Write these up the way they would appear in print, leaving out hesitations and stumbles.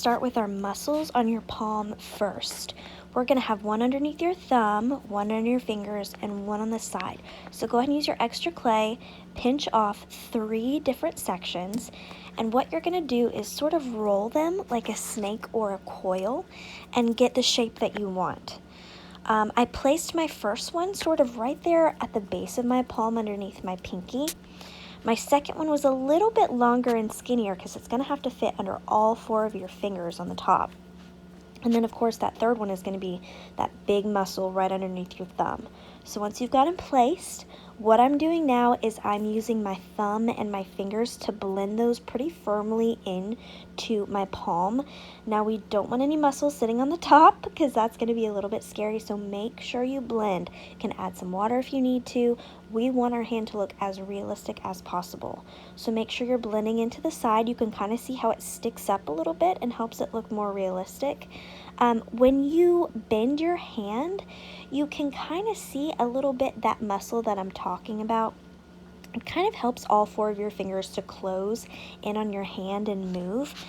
start with our muscles on your palm first. We're going to have one underneath your thumb, one under your fingers, and one on the side. So go ahead and use your extra clay, pinch off 3 different sections, and what you're going to do is sort of roll them like a snake or a coil and get the shape that you want. I placed my first one sort of right there at the base of my palm underneath my pinky. My second one was a little bit longer and skinnier because it's going to have to fit under all 4 of your fingers on the top. And then, of course, that third one is going to be that big muscle right underneath your thumb. So once you've got them placed, what I'm doing now is I'm using my thumb and my fingers to blend those pretty firmly into my palm. Now, we don't want any muscles sitting on the top because that's going to be a little bit scary, so make sure you blend. You can add some water if you need to. We want our hand to look as realistic as possible. So make sure you're blending into the side. You can kind of see how it sticks up a little bit and helps it look more realistic. When you bend your hand, you can kind of see a little bit that muscle that I'm talking about. It kind of helps all 4 of your fingers to close in on your hand and move.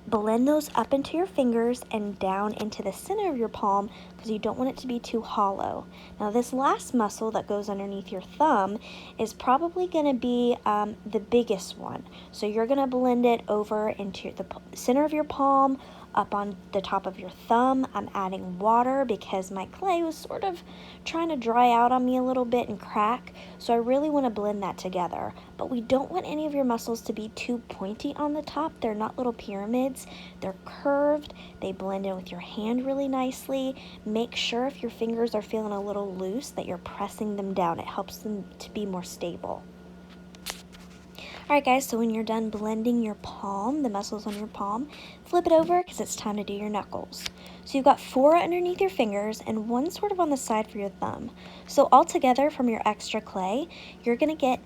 Blend those up into your fingers and down into the center of your palm because you don't want it to be too hollow. Now this last muscle that goes underneath your thumb is probably going to be the biggest one. So you're going to blend it over into the center of your palm, up on the top of your thumb. I'm adding water because my clay was sort of trying to dry out on me a little bit and crack, so I really want to blend that together. But we don't want any of your muscles to be too pointy on the top. They're not little pyramids, they're curved, they blend in with your hand really nicely. Make sure if your fingers are feeling a little loose that you're pressing them down. It helps them to be more stable. Alright guys, so when you're done blending your palm, the muscles on your palm, flip it over because it's time to do your knuckles. So you've got 4 underneath your fingers and 1 sort of on the side for your thumb. So all together from your extra clay, you're going to get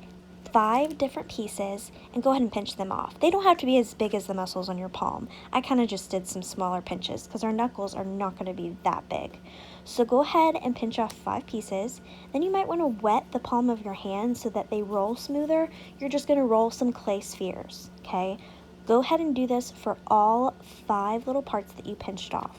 5 different pieces and go ahead and pinch them off. They don't have to be as big as the muscles on your palm. I kind of just did some smaller pinches because our knuckles are not going to be that big. So go ahead and pinch off 5 pieces. Then you might want to wet the palm of your hand so that they roll smoother. You're just going to roll some clay spheres, okay? Go ahead and do this for all 5 little parts that you pinched off.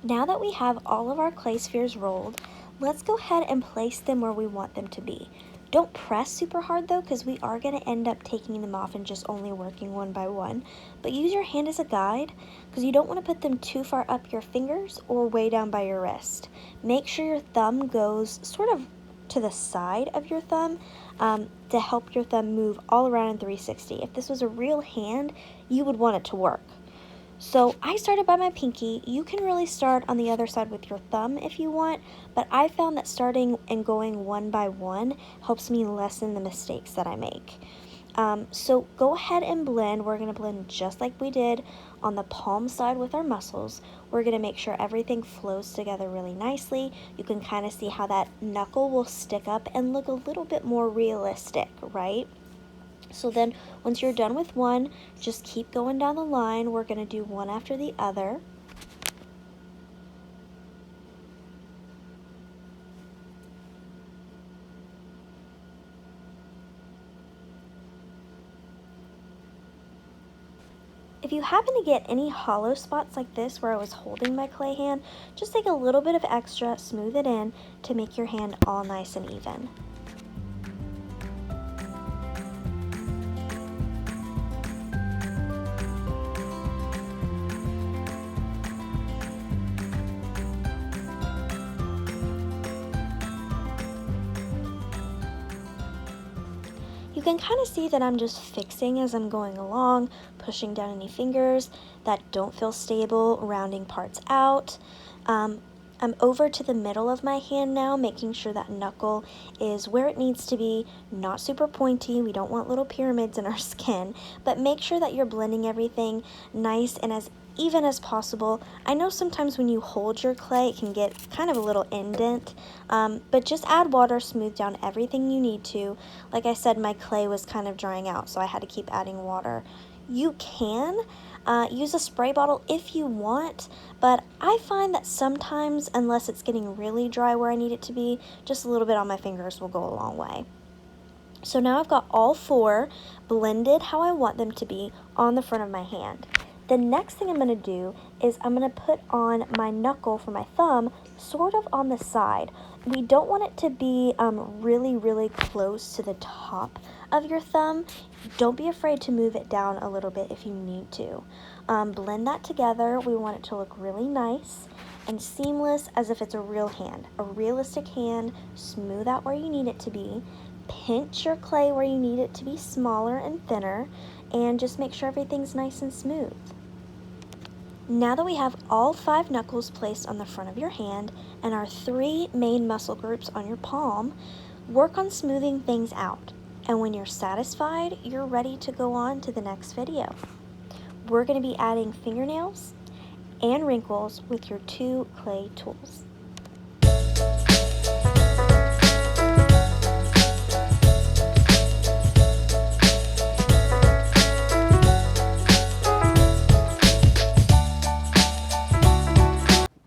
Now that we have all of our clay spheres rolled, let's go ahead and place them where we want them to be. Don't press super hard though, because we are going to end up taking them off and just only working one by one. But use your hand as a guide, because you don't want to put them too far up your fingers or way down by your wrist. Make sure your thumb goes sort of to the side of your thumb to help your thumb move all around in 360. If this was a real hand, you would want it to work. So I started by my pinky. You can really start on the other side with your thumb if you want, but I found that starting and going one by one helps me lessen the mistakes that I make. So go ahead and blend. We're going to blend just like we did on the palm side with our muscles. We're going to make sure everything flows together really nicely. You can kind of see how that knuckle will stick up and look a little bit more realistic, right? So then once you're done with one, just keep going down the line. We're going to do one after the other. If you happen to get any hollow spots like this where I was holding my clay hand, just take a little bit of extra, smooth it in to make your hand all nice and even. You can kind of see that I'm just fixing as I'm going along, pushing down any fingers that don't feel stable, rounding parts out. I'm over to the middle of my hand now, making sure that knuckle is where it needs to be, not super pointy. We don't want little pyramids in our skin, but make sure that you're blending everything nice and as even as possible. I know sometimes when you hold your clay, it can get kind of a little indent, but just add water, smooth down everything you need to. Like I said, my clay was kind of drying out, so I had to keep adding water. You can use a spray bottle if you want, but I find that sometimes, unless it's getting really dry where I need it to be, just a little bit on my fingers will go a long way. So now I've got all 4 blended how I want them to be on the front of my hand. The next thing I'm going to do is I'm going to put on my knuckle for my thumb sort of on the side. We don't want it to be really, really close to the top of your thumb. Don't be afraid to move it down a little bit if you need to. Blend that together. We want it to look really nice and seamless, as if it's a real hand, a realistic hand. Smooth out where you need it to be. Pinch your clay where you need it to be smaller and thinner, and just make sure everything's nice and smooth. Now that we have all 5 knuckles placed on the front of your hand and our 3 main muscle groups on your palm, work on smoothing things out. And when you're satisfied, you're ready to go on to the next video. We're going to be adding fingernails and wrinkles with your 2 clay tools.